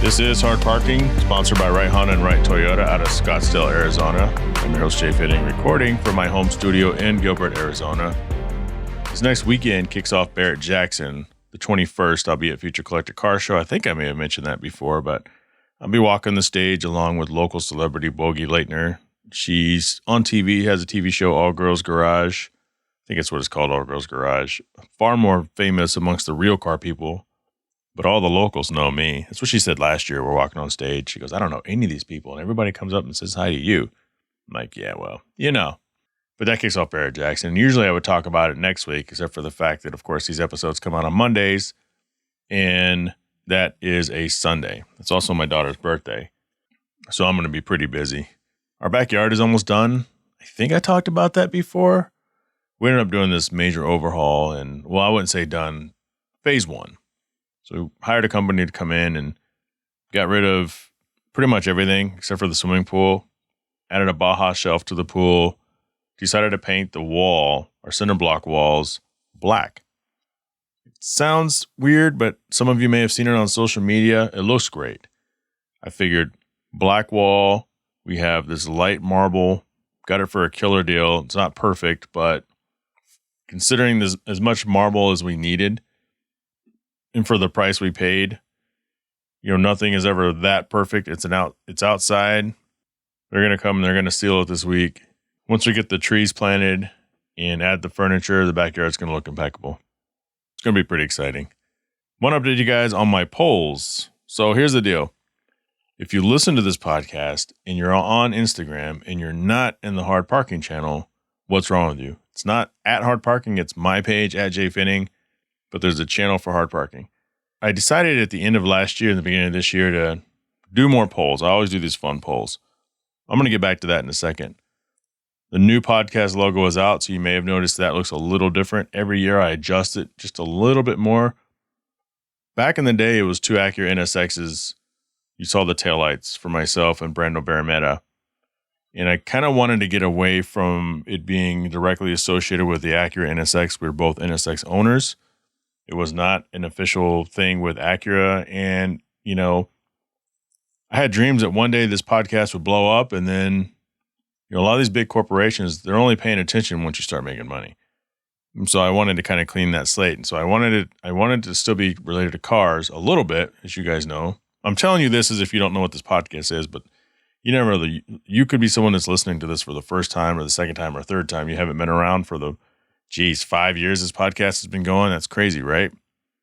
This is Hard Parking, sponsored by Wright Honda and Wright Toyota out of Scottsdale, Arizona. I'm your host, Jhae Pfenning, recording from my home studio in Gilbert, Arizona. This next weekend kicks off Barrett-Jackson. The 21st, I'll be at Future Collector Car Show. I think I may have mentioned that before, but I'll be walking the stage along with local celebrity Bogie Leitner. She's on TV, has a TV show, All Girls Garage. I think it's what it's called, All Girls Garage. Far more famous amongst the real car people. But all the locals know me. That's what she said last year. We're walking on stage. She goes, I don't know any of these people. And everybody comes up and says hi to you. I'm like, yeah, well, you know. But that kicks off Barrett-Jackson. Usually I would talk about it next week, except for the fact that, of course, these episodes come out on Mondays. And that is a Sunday. It's also my daughter's birthday. So I'm going to be pretty busy. Our backyard is almost done. I think I talked about that before. We ended up doing this major overhaul. And, well, I wouldn't say done. Phase 1. So we hired a company to come in and got rid of pretty much everything except for the swimming pool, added a Baja shelf to the pool, decided to paint the wall, our cinder block walls, black. It sounds weird, but some of you may have seen it on social media. It looks great. I figured black wall, we have this light marble, got it for a killer deal. It's not perfect, but considering this as much marble as we needed, and for the price we paid, you know, nothing is ever that perfect. It's outside. They're going to come and they're going to seal it this week. Once we get the trees planted and add the furniture, the backyard's going to look impeccable. It's going to be pretty exciting. I want to update you guys on my polls. So here's the deal. If you listen to this podcast and you're on Instagram and you're not in the Hard Parking channel, what's wrong with you? It's not at Hard Parking. It's my page at Jhae Pfenning. But there's a channel for Hard Parking. I decided at the end of last year and the beginning of this year to do more polls. I always do these fun polls. I'm going to get back to that in a second. The new podcast logo is out, so you may have noticed that looks a little different. Every year I adjust it just a little bit more. Back in the day, it was two Acura NSXs. You saw the taillights for myself and Brando Barametta. And I kind of wanted to get away from it being directly associated with the Acura NSX. We were both NSX owners. It was not an official thing with Acura. And, you know, I had dreams that one day this podcast would blow up. And then, you know, a lot of these big corporations, they're only paying attention once you start making money. And so I wanted to kind of clean that slate. And so I wanted to still be related to cars a little bit, as you guys know. I'm telling you this as if you don't know what this podcast is, but you never know. You could be someone that's listening to this for the first time or the second time or third time. You haven't been around for the 5 years this podcast has been going. That's crazy, right?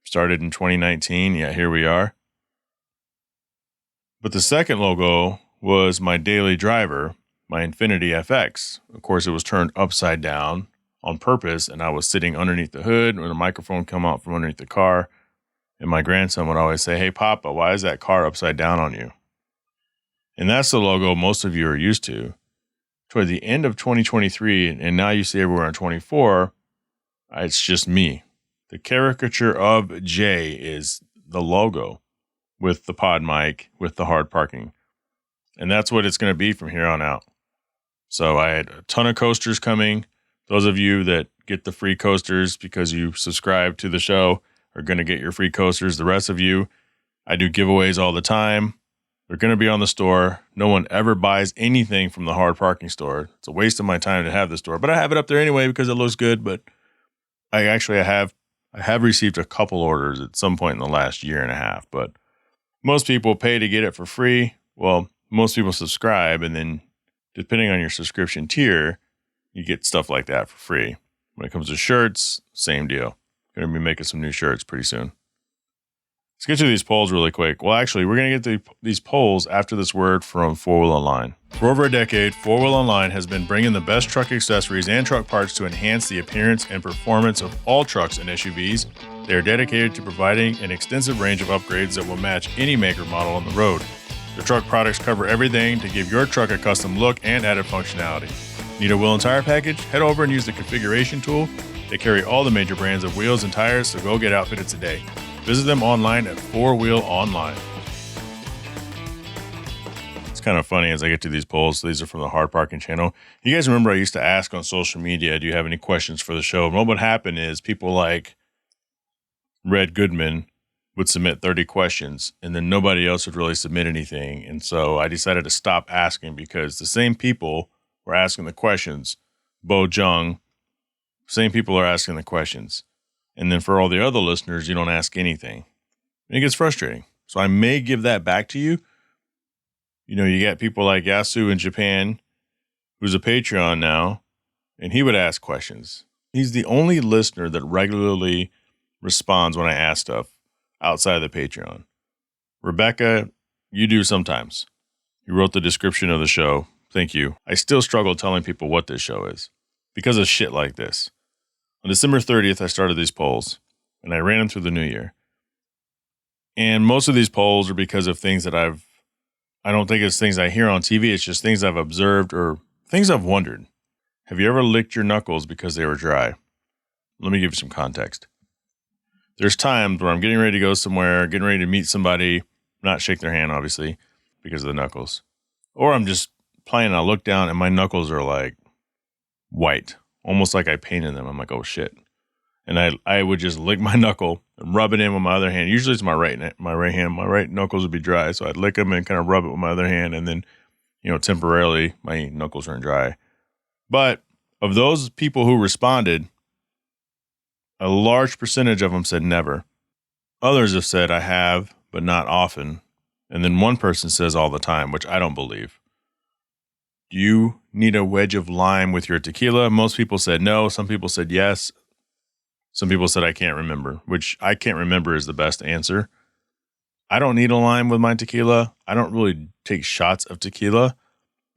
Started in 2019. Yeah, here we are. But the second logo was my daily driver, my Infiniti FX. Of course, it was turned upside down on purpose, and I was sitting underneath the hood when a microphone come out from underneath the car. And my grandson would always say, hey, Papa, why is that car upside down on you? And that's the logo most of you are used to. Toward the end of 2023, and now you see everywhere in 24, it's just me. The caricature of Jhae is the logo with the pod mic, with the Hard Parking. And that's what it's going to be from here on out. So I had a ton of coasters coming. Those of you that get the free coasters because you subscribe to the show are going to get your free coasters. The rest of you, I do giveaways all the time. They're going to be on the store. No one ever buys anything from the Hard Parking store. It's a waste of my time to have the store, but I have it up there anyway because it looks good. But I have received a couple orders at some point in the last year and a half, but most people pay to get it for free. Well, most people subscribe, and then depending on your subscription tier, you get stuff like that for free. When it comes to shirts, same deal. Going to be making some new shirts pretty soon. Let's get to these polls really quick. Well, actually, we're going to get these polls after this word from 4Wheel Online. For over a decade, 4Wheel Online has been bringing the best truck accessories and truck parts to enhance the appearance and performance of all trucks and SUVs. They are dedicated to providing an extensive range of upgrades that will match any maker model on the road. The truck products cover everything to give your truck a custom look and added functionality. Need a wheel and tire package? Head over and use the configuration tool. They carry all the major brands of wheels and tires, so go get outfitted today. Visit them online at 4Wheel Online. kind of funny as I get to these polls. These are from the Hard Parking channel. You guys remember I used to ask on social media, do you have any questions for the show? And what would happen is people like Red Goodman would submit 30 questions and then nobody else would really submit anything. And so I decided to stop asking because the same people were asking the questions. Bo Jung, same people are asking the questions. And then for all the other listeners, you don't ask anything. And it gets frustrating. So I may give that back to you. You know, you got people like Yasu in Japan, who's a Patreon now, and he would ask questions. He's the only listener that regularly responds when I ask stuff outside of the Patreon. Rebecca, you do sometimes. You wrote the description of the show. Thank you. I still struggle telling people what this show is because of shit like this. On December 30th, I started these polls, and I ran them through the new year. And most of these polls are because of things that I don't think it's things I hear on TV. It's just things I've observed or things I've wondered. Have you ever licked your knuckles because they were dry? Let me give you some context. There's times where I'm getting ready to go somewhere, getting ready to meet somebody, not shake their hand, obviously, because of the knuckles. Or I'm just playing and I look down and my knuckles are like white, almost like I painted them. I'm like, oh shit. And I would just lick my knuckle and rub it in with my other hand. Usually it's my right hand. My right knuckles would be dry. So I'd lick them and kind of rub it with my other hand. And then, temporarily my knuckles turn dry. But of those people who responded, a large percentage of them said never. Others have said I have, but not often. And then one person says all the time, which I don't believe. Do you need a wedge of lime with your tequila? Most people said no. Some people said yes. Some people said I can't remember, which I can't remember is the best answer. I don't need a lime with my tequila. I don't really take shots of tequila.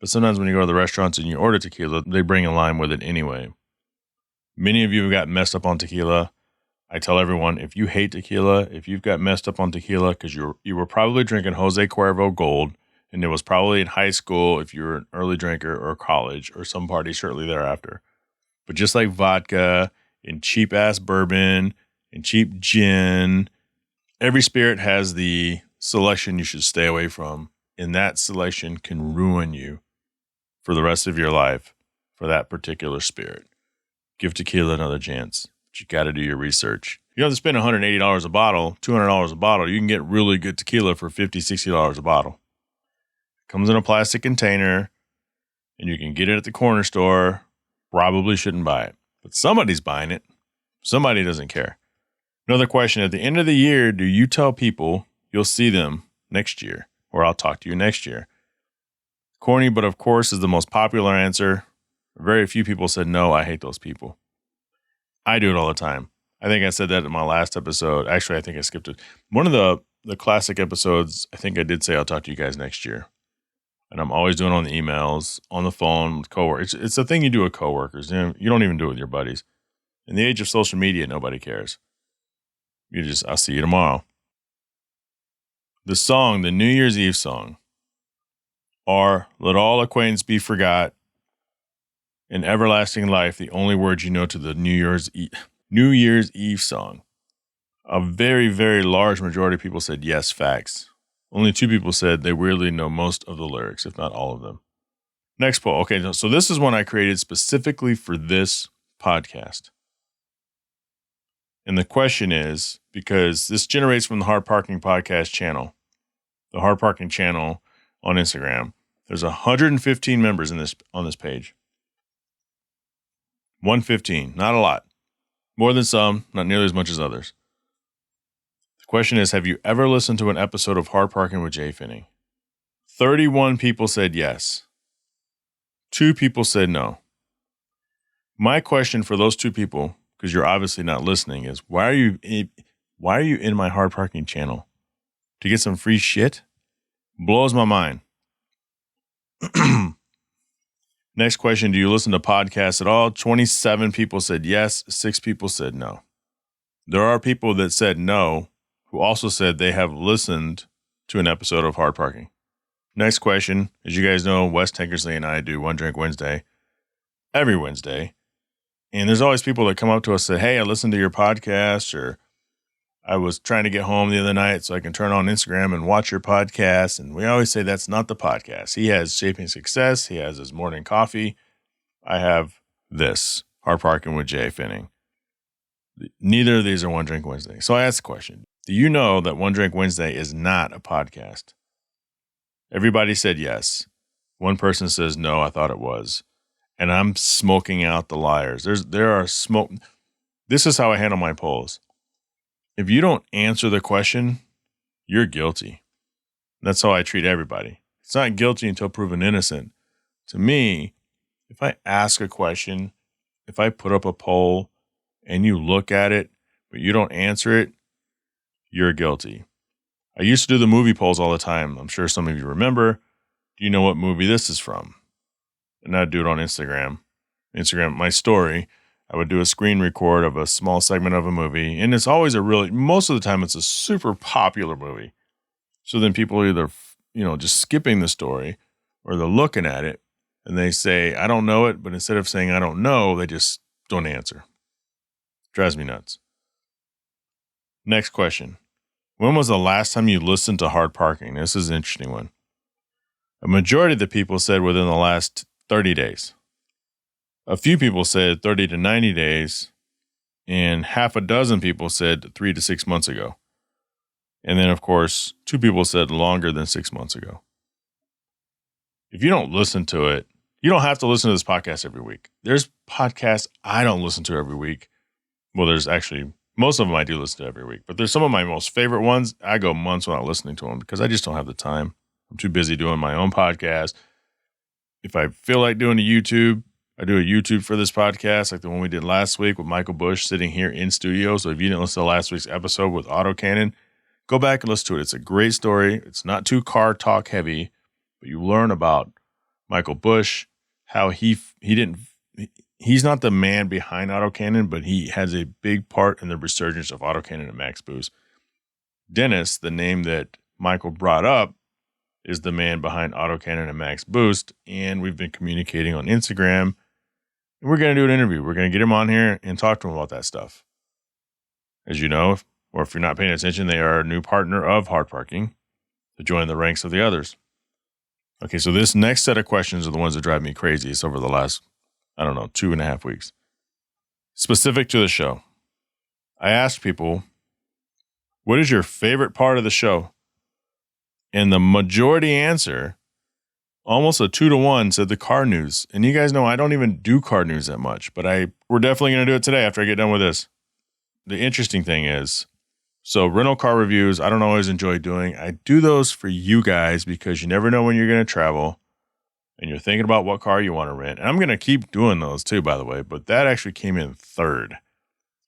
But sometimes when you go to the restaurants and you order tequila, they bring a lime with it anyway. Many of you have got messed up on tequila. I tell everyone, if you hate tequila, if you've got messed up on tequila, because you were probably drinking Jose Cuervo Gold, and it was probably in high school if you were an early drinker or college or some party shortly thereafter. But just like vodka and cheap-ass bourbon and cheap gin, every spirit has the selection you should stay away from, and that selection can ruin you for the rest of your life for that particular spirit. Give tequila another chance. But you got to do your research. You don't have to spend $180 a bottle, $200 a bottle. You can get really good tequila for $50, $60 a bottle. It comes in a plastic container, and you can get it at the corner store. Probably shouldn't buy it. But somebody's buying it. Somebody doesn't care. Another question. At the end of the year, do you tell people you'll see them next year? Or I'll talk to you next year? Corny, but of course, is the most popular answer. Very few people said, no, I hate those people. I do it all the time. I think I said that in my last episode. Actually, I think I skipped it. One of the classic episodes, I think I did say I'll talk to you guys next year. And I'm always doing it on the emails, on the phone with coworkers. It's a thing you do with coworkers. You don't even do it with your buddies. In the age of social media, nobody cares. I'll see you tomorrow. The song, the New Year's Eve song, are Let All Acquaintance Be Forgot, in Everlasting Life, the only words you know to the New Year's Eve song. A very, very large majority of people said yes, facts. Only 2 people said they weirdly know most of the lyrics, if not all of them. Next poll. Okay, so this is one I created specifically for this podcast. And the question is, because this generates from the Hard Parking Podcast channel, the Hard Parking channel on Instagram. There's 115 members on this page. 115, not a lot. More than some, not nearly as much as others. The question is, have you ever listened to an episode of Hard Parking with Jhae Pfenning? 31 people said yes. 2 people said no. My question for those 2 people, because you're obviously not listening, is why are you in my Hard Parking channel? To get some free shit? Blows my mind. Next question, do you listen to podcasts at all? 27 people said yes, 6 people said no. There are people that said no who also said they have listened to an episode of Hard Parking. Next question, as you guys know, Wes Tankersley and I do One Drink Wednesday every Wednesday. And there's always people that come up to us and say, hey, I listened to your podcast, or I was trying to get home the other night so I can turn on Instagram and watch your podcast. And we always say that's not the podcast. He has Shaping Success. He has his morning coffee. I have this, Hard Parking with Jhae Pfenning. Neither of these are One Drink Wednesday. So I asked the question, do you know that One Drink Wednesday is not a podcast? Everybody said yes. One person says, no, I thought it was. And I'm smoking out the liars. There are smoke. This is how I handle my polls. If you don't answer the question, you're guilty. That's how I treat everybody. It's not guilty until proven innocent. To me, if I ask a question, if I put up a poll and you look at it, but you don't answer it, you're guilty. I used to do the movie polls all the time. I'm sure some of you remember. Do you know what movie this is from? And I'd do it on Instagram, my story. I would do a screen record of a small segment of a movie. And it's always most of the time, it's a super popular movie. So then people are either, just skipping the story or they're looking at it and they say, I don't know it. But instead of saying, I don't know, they just don't answer. Drives me nuts. Next question. When was the last time you listened to Hard Parking? This is an interesting one. A majority of the people said within the last 30 days. A few people said 30 to 90 days, and half a dozen people said 3 to 6 months ago. And then, of course, 2 people said longer than 6 months ago. If you don't listen to it, you don't have to listen to this podcast every week. There's podcasts I don't listen to every week. Well, there's actually, most of them I do listen to every week, but there's some of my most favorite ones. I go months without listening to them because I just don't have the time. I'm too busy doing my own podcast. If I feel like doing a YouTube, I do a YouTube for this podcast, like the one we did last week with Michael Bush sitting here in studio. So if you didn't listen to last week's episode with Autocannon, go back and listen to it. It's a great story. It's not too car talk heavy, but you learn about Michael Bush, how he's not the man behind Autocannon, but he has a big part in the resurgence of Autocannon and Max Boost. Dennis, the name that Michael brought up, is the man behind Autocannon and Max Boost, and we've been communicating on Instagram. And we're going to do an interview. We're going to get him on here and talk to him about that stuff. As you know, or if you're not paying attention, they are a new partner of Hard Parking to join the ranks of the others. Okay, so this next set of questions are the ones that drive me crazy. It's over the last, 2.5 weeks. Specific to the show. I asked people, what is your favorite part of the show? And the majority answer, almost a 2-to-1, said the car news. And you guys know I don't even do car news that much, but we're definitely going to do it today after I get done with this. The interesting thing is, so rental car reviews, I don't always enjoy doing. I do those for you guys because you never know when you're going to travel and you're thinking about what car you want to rent. And I'm going to keep doing those too, by the way, but that actually came in third.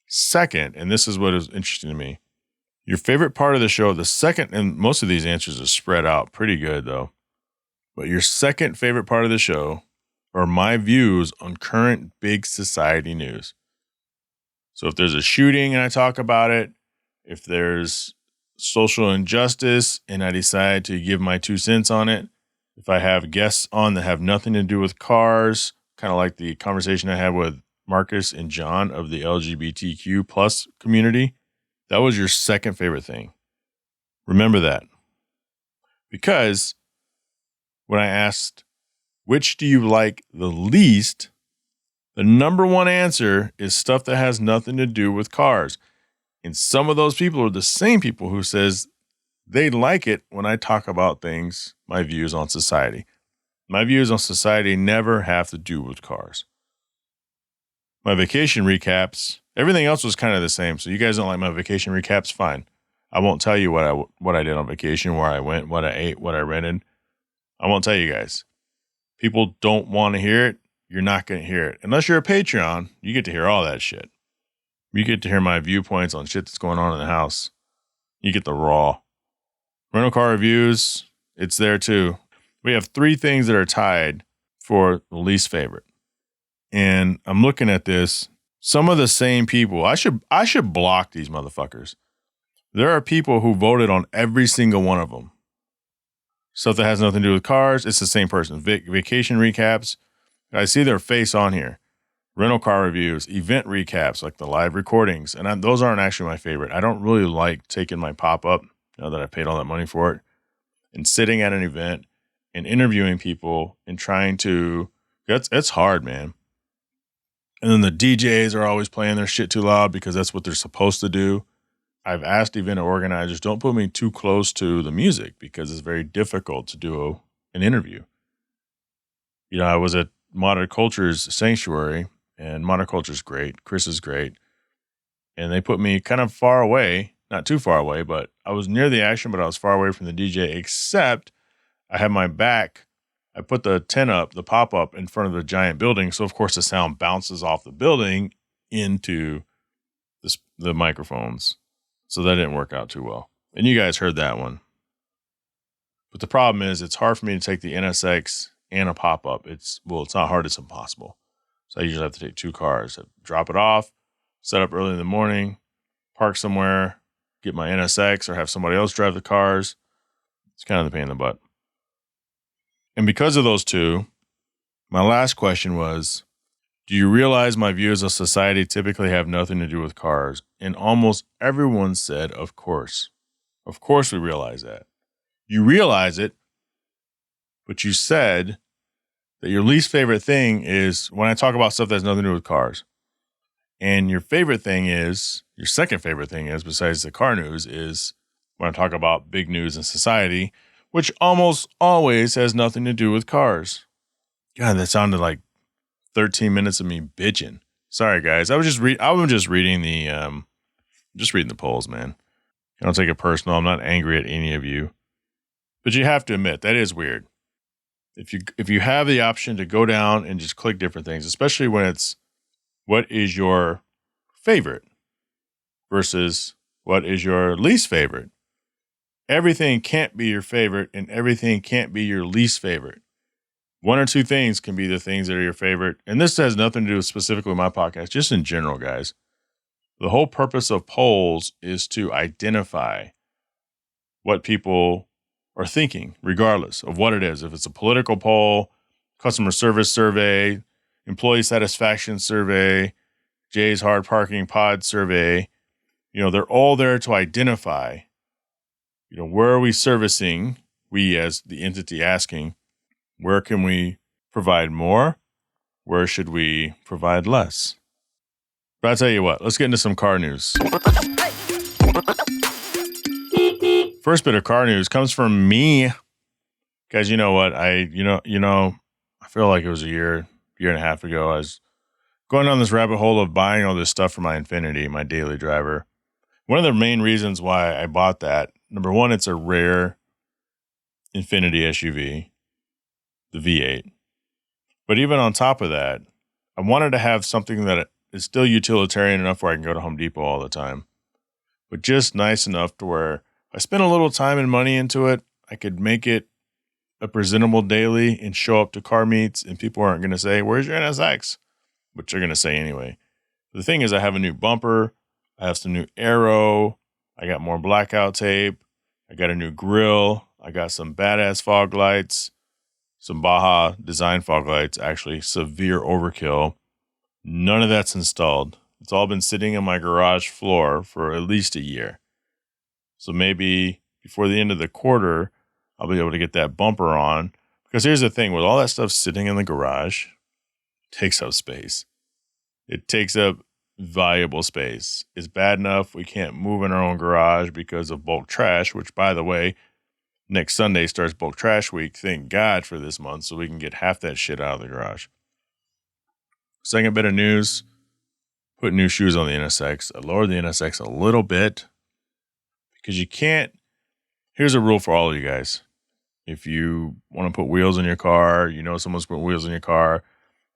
Second, and this is what is interesting to me, your favorite part of the show, the second, and most of these answers are spread out pretty good though, but your second favorite part of the show are my views on current big society news. So if there's a shooting and I talk about it, if there's social injustice and I decide to give my 2 cents on it, if I have guests on that have nothing to do with cars, kind of like the conversation I had with Marcus and John of the LGBTQ plus community, that was your second favorite thing. Remember that. Because when I asked, which do you like the least, the number one answer is stuff that has nothing to do with cars. And some of those people are the same people who says they like it when I talk about things, my views on society. My views on society never have to do with cars. My vacation recaps, everything else was kind of the same. So you guys don't like my vacation recaps? Fine. I won't tell you what I did on vacation, where I went, what I ate, what I rented. I won't tell you guys. People don't want to hear it. You're not going to hear it. Unless you're a Patreon, you get to hear all that shit. You get to hear my viewpoints on shit that's going on in the house. You get the raw. Rental car reviews, it's there too. We have 3 things that are tied for the least favorite. And I'm looking at this. Some of the same people, I should block these motherfuckers. There are people who voted on every single one of them. Stuff that has nothing to do with cars, it's the same person. Vacation recaps, I see their face on here. rental car reviews, event recaps, like the live recordings. And those aren't actually my favorite. I don't really like taking my pop-up, now that I paid all that money for it, and sitting at an event and interviewing people and trying to, it's hard, man. And then the DJs are always playing their shit too loud because that's what they're supposed to do. I've asked event organizers, don't put me too close to the music because it's very difficult to do an interview. You know, I was at Modern Culture's Sanctuary, and Modern Culture's great. Chris is great. And they put me kind of far away, not too far away, but I was near the action, but I was far away from the DJ, except I had my back. I put the tent up, the pop-up in front of the giant building. So, of course, the sound bounces off the building into the microphones. So that didn't work out too well. And you guys heard that one. But the problem is it's hard for me to take the NSX and a pop-up. It's not hard, it's impossible. So I usually have to take 2 cars, drop it off, set up early in the morning, park somewhere, get my NSX or have somebody else drive the cars. It's kind of the pain in the butt. And because of those two, my last question was, do you realize my views of society typically have nothing to do with cars? And almost everyone said, of course. Of course we realize that. You realize it, but you said that your least favorite thing is when I talk about stuff that has nothing to do with cars. And your favorite thing is, your second favorite thing is, besides the car news, is when I talk about big news in society, which almost always has nothing to do with cars. God, that sounded like 13 minutes of me bitching. Sorry, guys. I was just reading the polls, man. I don't take it personal. I'm not angry at any of you. But you have to admit, that is weird. If you have the option to go down and just click different things, especially when it's what is your favorite versus what is your least favorite. Everything can't be your favorite and everything can't be your least favorite. One or two things can be the things that are your favorite. And this has nothing to do with specifically my podcast, just in general, guys. The whole purpose of polls is to identify what people are thinking, regardless of what it is. If it's a political poll, customer service survey, employee satisfaction survey, Jay's hard parking pod survey, they're all there to identify, where are we servicing, we as the entity asking, where can we provide more? Where should we provide less? But I'll tell you what, let's get into some car news. First bit of car news comes from me. Guys, you know what? I feel like it was a year and a half ago. I was going down this rabbit hole of buying all this stuff for my Infiniti, my daily driver. One of the main reasons why I bought that, number one, it's a rare Infiniti SUV, the V8. But even on top of that, I wanted to have something that is still utilitarian enough where I can go to Home Depot all the time, but just nice enough to where I spent a little time and money into it, I could make it a presentable daily and show up to car meets, and people aren't going to say, where's your NSX? Which they're going to say anyway. The thing is, I have a new bumper. I have some new aero. I got more blackout tape. I got a new grill. I got some badass fog lights, some Baja design fog lights, actually severe overkill. None of that's installed. It's all been sitting on my garage floor for at least a year. So maybe before the end of the quarter, I'll be able to get that bumper on. Because here's the thing, with all that stuff sitting in the garage, it takes up space. It takes up valuable space. It's bad enough we can't move in our own garage because of bulk trash, which, by the way, next Sunday starts bulk trash week. Thank God for this month, so we can get half that shit out of the garage. Second bit of news, put new shoes on the NSX. I lowered the NSX a little bit because you can't. Here's a rule for all of you guys. If you want to put wheels in your car, someone's put wheels in your car.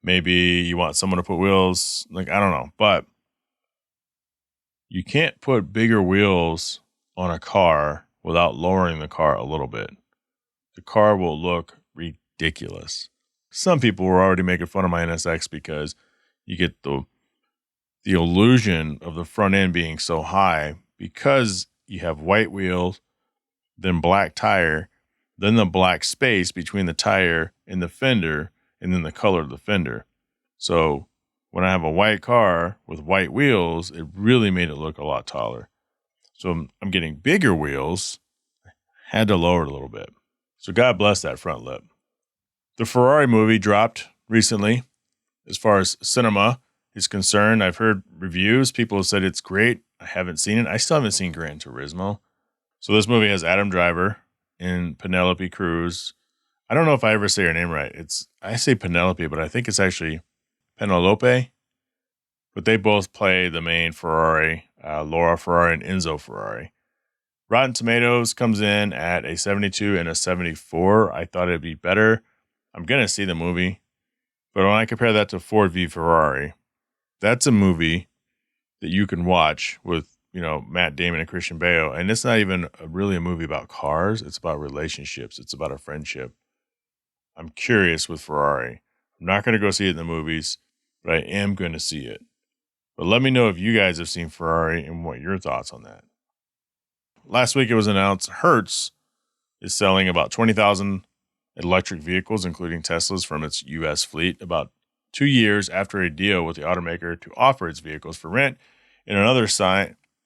Maybe you want someone to put wheels, I don't know. But you can't put bigger wheels on a car without lowering the car a little bit. The car will look ridiculous. Some people were already making fun of my NSX because you get the illusion of the front end being so high because you have white wheels, then black tire, then the black space between the tire and the fender, and then the color of the fender. So when I have a white car with white wheels, it really made it look a lot taller. So I'm getting bigger wheels. Had to lower it a little bit. So God bless that front lip. The Ferrari movie dropped recently. As far as cinema is concerned, I've heard reviews. People have said it's great. I haven't seen it. I still haven't seen Gran Turismo. So this movie has Adam Driver and Penelope Cruz. I don't know if I ever say her name right. I say Penelope, but I think it's actually Penelope. But they both play the main Ferrari, Laura Ferrari and Enzo Ferrari. Rotten Tomatoes comes in at a 72 and a 74. I thought it'd be better. I'm going to see the movie. But when I compare that to Ford v Ferrari, that's a movie that you can watch with, Matt Damon and Christian Bale. And it's not even really a movie about cars. It's about relationships. It's about a friendship. I'm curious with Ferrari. I'm not going to go see it in the movies, but I am going to see it. But let me know if you guys have seen Ferrari and what your thoughts on that. Last week it was announced Hertz is selling about 20,000 electric vehicles, including Teslas, from its U.S. fleet about 2 years after a deal with the automaker to offer its vehicles for rent.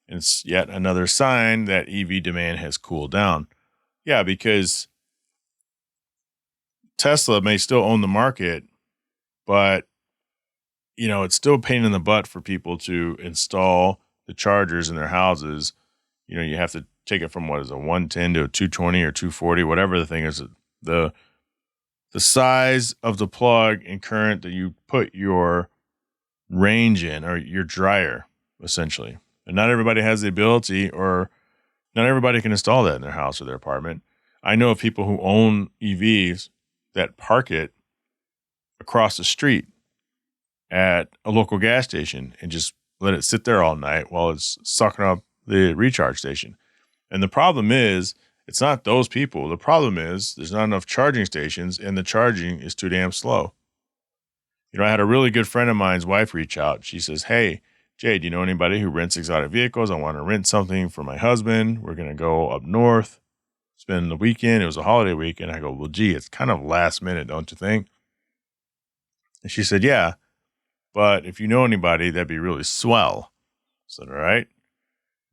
It's yet another sign that EV demand has cooled down. Yeah, because Tesla may still own the market, but it's still a pain in the butt for people to install the chargers in their houses. You have to take it from a 110 to a 220 or 240, whatever the thing is. The size of the plug and current that you put your range in, or your dryer, essentially. And not everybody has the ability, or not everybody can install that in their house or their apartment. I know of people who own EVs that park it across the street at a local gas station and just let it sit there all night while it's sucking up the recharge station. And the problem is, it's not those people. The problem is there's not enough charging stations, and the charging is too damn slow. I had a really good friend of mine's wife reach out. She says, "Hey, Jay, do you know anybody who rents exotic vehicles? I want to rent something for my husband. We're going to go up north, spend the weekend." It was a holiday weekend. I go, "Well, gee, it's kind of last minute, don't you think?" And she said, "Yeah, but if you know anybody, that'd be really swell." I said, "All right."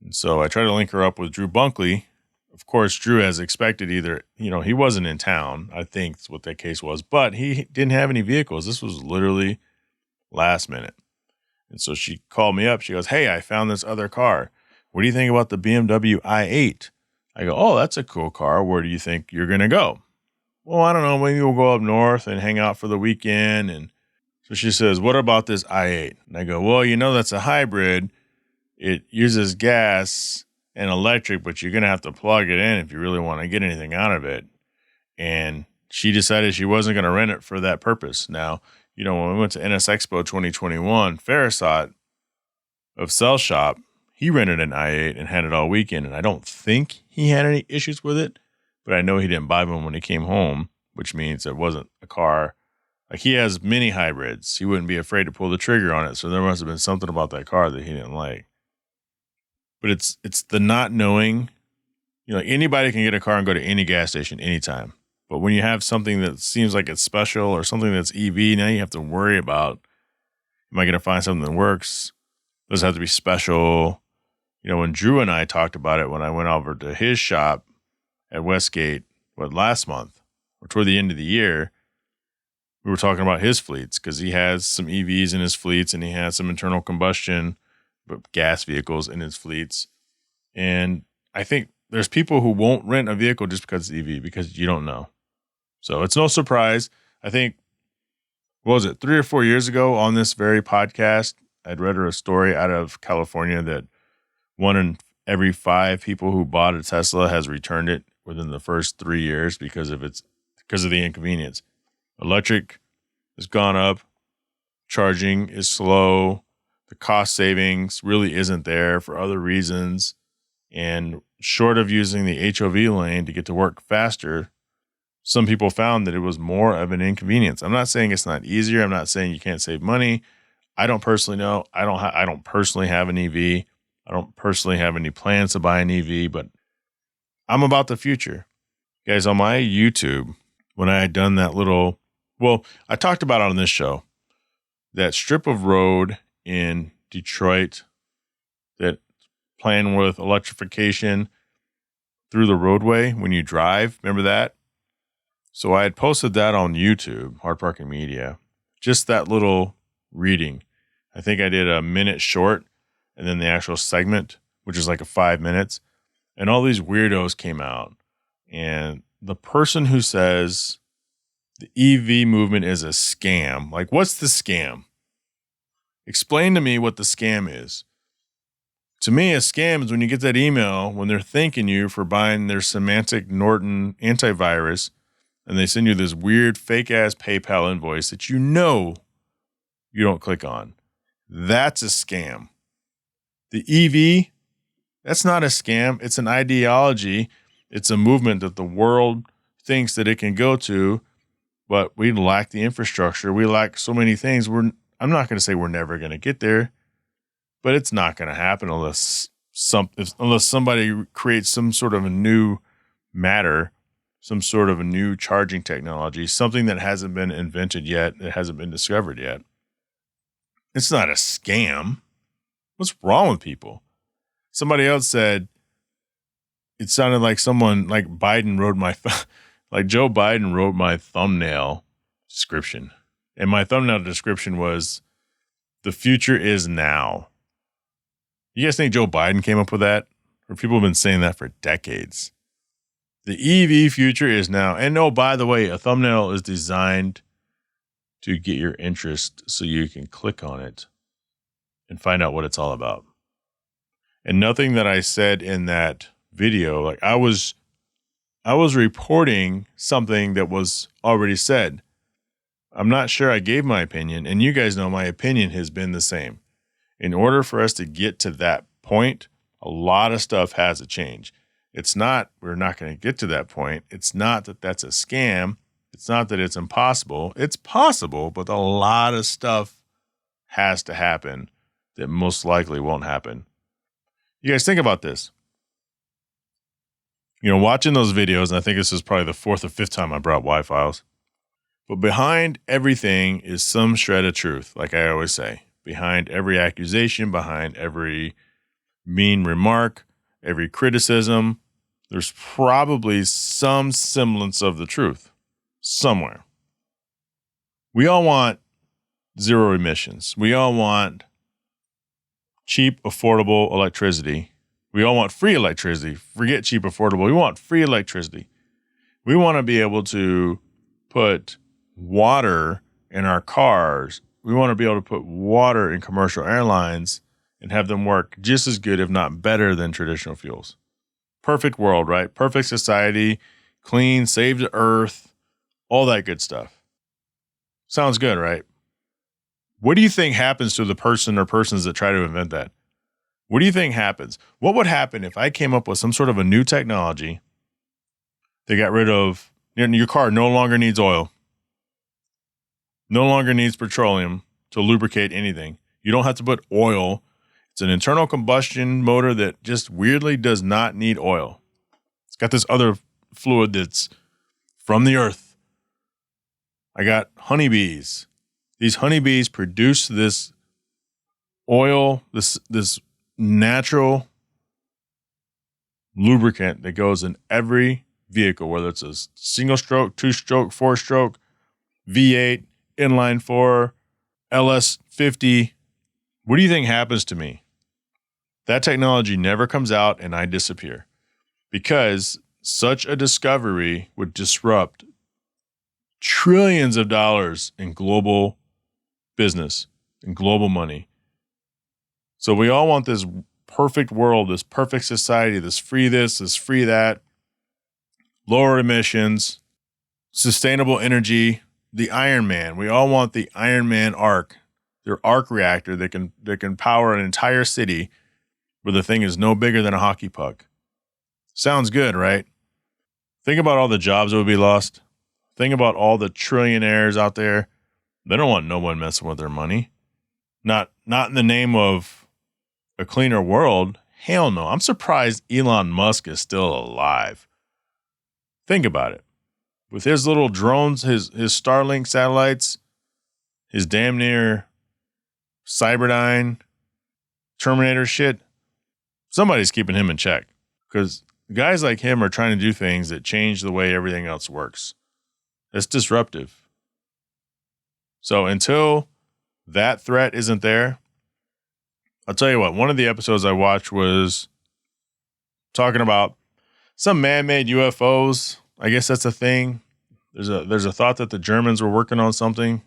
And so I tried to link her up with Drew Bunkley. Of course, Drew, as expected, he wasn't in town, I think that's what that case was, but he didn't have any vehicles. This was literally last minute. And so she called me up. She goes, "Hey, I found this other car. What do you think about the BMW i8? I go, "Oh, that's a cool car. Where do you think you're going to go?" "Well, I don't know. Maybe we'll go up north and hang out for the weekend." And so she says, "What about this i8? And I go, "Well, that's a hybrid. It uses gas and electric, but you're going to have to plug it in if you really want to get anything out of it." And she decided she wasn't going to rent it for that purpose. Now, when we went to NS Expo 2021, Farasot of Cell Shop, he rented an i8 and had it all weekend. And I don't think he had any issues with it, but I know he didn't buy one when he came home, which means it wasn't a car. Like, he has mini hybrids. He wouldn't be afraid to pull the trigger on it. So there must have been something about that car that he didn't like. But it's the not knowing. Anybody can get a car and go to any gas station anytime. But when you have something that seems like it's special, or something that's EV, now you have to worry about, am I going to find something that works? Does it have to be special? When Drew and I talked about it, when I went over to his shop at Westgate, last month, or toward the end of the year, we were talking about his fleets, because he has some EVs in his fleets, and he has some internal combustion gas vehicles in his fleets. And I think there's people who won't rent a vehicle just because it's EV, because you don't know. So it's no surprise. I think, 3 or 4 years ago on this very podcast, I'd read a story out of California that 1 in every 5 people who bought a Tesla has returned it within the first 3 years because of the inconvenience. Electric has gone up. Charging is slow. The cost savings really isn't there for other reasons. And short of using the HOV lane to get to work faster, some people found that it was more of an inconvenience. I'm not saying it's not easier. I'm not saying you can't save money. I don't personally know. I don't personally have an EV. I don't personally have any plans to buy an EV, but I'm about the future. Guys, on my YouTube, when I had done that I talked about it on this show. that strip of road in Detroit that playing with electrification through the roadway when you drive. Remember that? So I had posted that on YouTube, Hard Parking Media, just that little reading. I think I did a minute short and then the actual segment, which is like a 5 minutes. And all these weirdos came out. And the person who says the EV movement is a scam, like, what's the scam? Explain to me what the scam is. To me, a scam is when you get that email when they're thanking you for buying their Semantic Norton antivirus and they send you this weird fake-ass PayPal invoice that you know you don't click on. That's a scam. The EV, that's not a scam. It's an ideology. It's a movement that the world thinks that it can go to, but we lack the infrastructure. We lack so many things. I'm not going to say we're never going to get there, but it's not going to happen unless somebody creates some sort of a new matter, some sort of a new charging technology, something that hasn't been invented yet, that hasn't been discovered yet. It's not a scam. What's wrong with people? Somebody else said it sounded like someone like Biden wrote like Joe Biden wrote my thumbnail description. And my thumbnail description was, "The future is now." You guys think Joe Biden came up with that? Or people have been saying that for decades. The EV future is now. And oh, by the way, a thumbnail is designed to get your interest so you can click on it and find out what it's all about. And nothing that I said in that video, like I was reporting something that was already said. I'm not sure I gave my opinion, and you guys know my opinion has been the same. In order for us to get to that point, a lot of stuff has to change. It's not, we're not going to get to that point. It's not that that's a scam. It's not that it's impossible. It's possible, but a lot of stuff has to happen that most likely won't happen. You guys think about this. Watching those videos, and I think this is probably the 4th or 5th time I brought Y-Files. But behind everything is some shred of truth, like I always say. Behind every accusation, behind every mean remark, every criticism, there's probably some semblance of the truth somewhere. We all want zero emissions. We all want cheap, affordable electricity. We all want free electricity. Forget cheap, affordable. We want free electricity. We want to be able to put water in our cars. We want to be able to put water in commercial airlines and have them work just as good, if not better, than traditional fuels. Perfect world, right? Perfect society, clean, save the earth, all that good stuff. Sounds good, right? What do you think happens to the person or persons that try to invent that? What do you think happens? What would happen if I came up with some sort of a new technology that got rid of, your car no longer needs oil, no longer needs petroleum to lubricate anything. You don't have to put oil. It's an internal combustion motor that just weirdly does not need oil. It's got this other fluid that's from the earth. I got honeybees. These honeybees produce this oil, this natural lubricant that goes in every vehicle, whether it's a single stroke, 2-stroke, 4-stroke, V8, inline 4, LS50. What do you think happens to me? That technology never comes out and I disappear, because such a discovery would disrupt trillions of dollars in global business and global money. So we all want this perfect world, this perfect society, this free that, lower emissions, sustainable energy, the Iron Man. We all want the Iron Man arc, their arc reactor that can power an entire city where the thing is no bigger than a hockey puck. Sounds good, right? Think about all the jobs that would be lost. Think about all the trillionaires out there. They don't want no one messing with their money. Not in the name of a cleaner world. Hell no. I'm surprised Elon Musk is still alive. Think about it. With his little drones, his Starlink satellites, his damn near Cyberdyne, Terminator shit, somebody's keeping him in check, because guys like him are trying to do things that change the way everything else works. It's disruptive. So until that threat isn't there, I'll tell you what, one of the episodes I watched was talking about some man-made UFOs. I guess that's a thing. There's a thought that the Germans were working on something.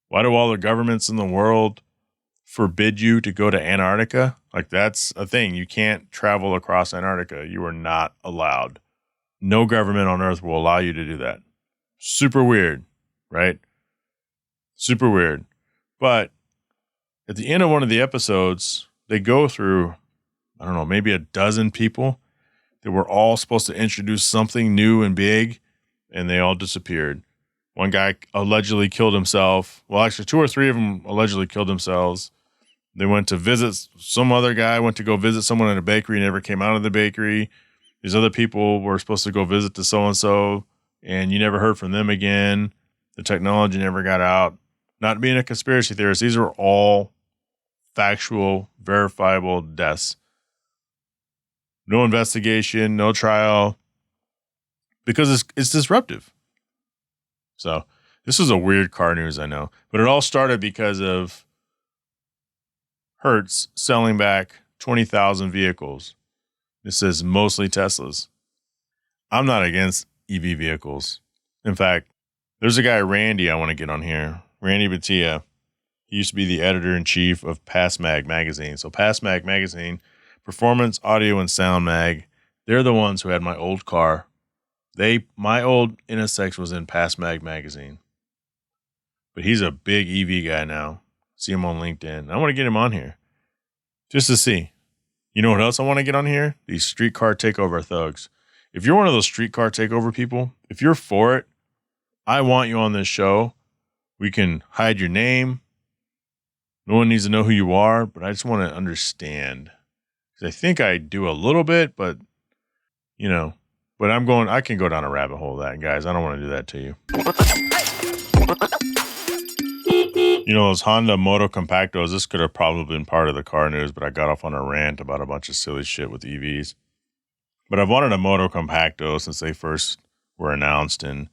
Why do all the governments in the world forbid you to go to Antarctica? Like, that's a thing. You can't travel across Antarctica. You are not allowed. No government on Earth will allow you to do that. Super weird, right? Super weird. But at the end of one of the episodes, they go through, I don't know, maybe a dozen people that were all supposed to introduce something new and big, and they all disappeared. One guy allegedly killed himself. Well, actually, 2 or 3 of them allegedly killed themselves. They went to visit some other guy, went to go visit someone in a bakery, never came out of the bakery. These other people were supposed to go visit the so-and-so, and you never heard from them again. The technology never got out. Not being a conspiracy theorist, these are all factual, verifiable deaths. No investigation, no trial, because it's disruptive. So this was a weird car news, I know. But it all started because of Hertz selling back 20,000 vehicles. This says mostly Teslas. I'm not against EV vehicles. In fact, there's a guy, Randy, I want to get on here. Randy Batia. He used to be the editor-in-chief of PassMag magazine. So PassMag magazine, Performance, Audio, and Sound Mag, they're the ones who had my old car. My old NSX was in PassMag magazine. But he's a big EV guy now. See him on LinkedIn. I want to get him on here just to see. You know what else I want to get on here? These streetcar takeover thugs. If you're one of those streetcar takeover people, if you're for it, I want you on this show. We can hide your name. No one needs to know who you are, but I just want to understand. Because I think I do a little bit, but, you know, but I can go down a rabbit hole of that, guys. I don't want to do that to you. You know, those Honda Moto Compactos, this could have probably been part of the car news, but I got off on a rant about a bunch of silly shit with EVs. But I've wanted a Moto Compacto since they first were announced, and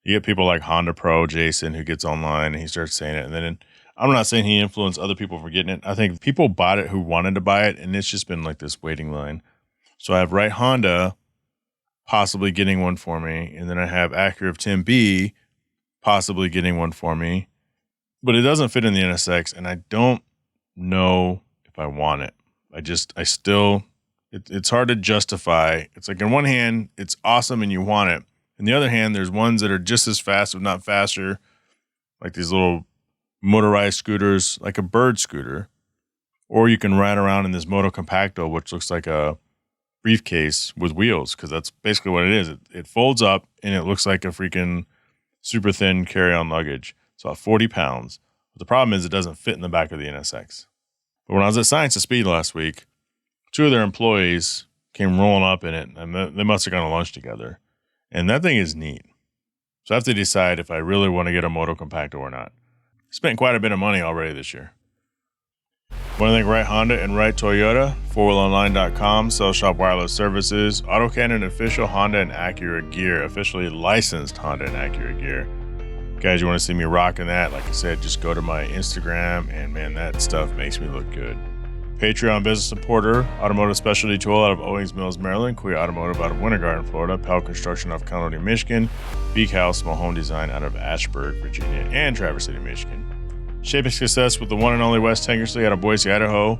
you get people like Honda Pro Jason who gets online and he starts saying it. And then I'm not saying he influenced other people from getting it. I think people bought it who wanted to buy it, and it's just been like this waiting line. So I have Right Honda possibly getting one for me, and then I have Acura of Tim B possibly getting one for me. But it doesn't fit in the NSX, and I don't know if I want it. It's hard to justify. It's like, on one hand, it's awesome and you want it. On the other hand, there's ones that are just as fast, if not faster, like these little motorized scooters, like a Bird scooter. Or you can ride around in this Moto Compacto, which looks like a briefcase with wheels, because that's basically what it is. It folds up, and it looks like a freaking super thin carry-on luggage. So 40 pounds. But the problem is it doesn't fit in the back of the NSX. But when I was at Science of Speed last week, 2 of their employees came rolling up in it, and they must have gone to lunch together. And that thing is neat. So I have to decide if I really want to get a Moto Compacto or not. Spent quite a bit of money already this year. Want to thank Right Honda and Right Toyota, 4wheelonline.com, sell shop wireless services, AutoCannon official Honda and Acura gear, officially licensed Honda and Acura gear. Guys, you want to see me rocking that? Like I said, just go to my Instagram, and man, that stuff makes me look good. Patreon business supporter, Automotive Specialty Tool out of Owings Mills, Maryland, Kuya Automotive out of Winter Garden, Florida, Pell Construction out of County, Michigan, Beak House Small Home Design out of Ashburg, Virginia, and Traverse City, Michigan. Shaping Success with the one and only Wes Tankersley out of Boise, Idaho.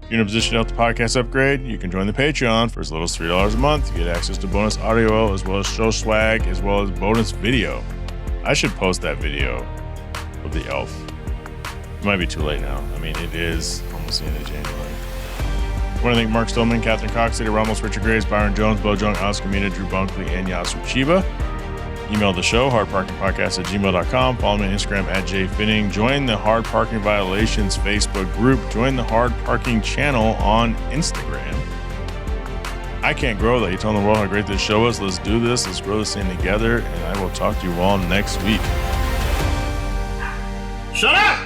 If you're in a position to help the podcast upgrade, you can join the Patreon for as little as $3 a month. You get access to bonus audio as well as show swag, as well as bonus video. I should post that video of the elf. It might be too late now. I mean, it is almost the end of January. I want to thank Mark Stillman, Catherine Cox, City Ramos, Richard Graves, Byron Jones, Bo Jung, Alex Kamina, Drew Bunkley, and Yasu Chiba. Email the show, hardparkingpodcast@gmail.com. Follow me on Instagram @Pfenning. Join the Hard Parking Violations Facebook group. Join the Hard Parking channel on Instagram. I can't grow that. You telling the world how great this show is. Let's do this. Let's grow this thing together. And I will talk to you all next week. Shut up!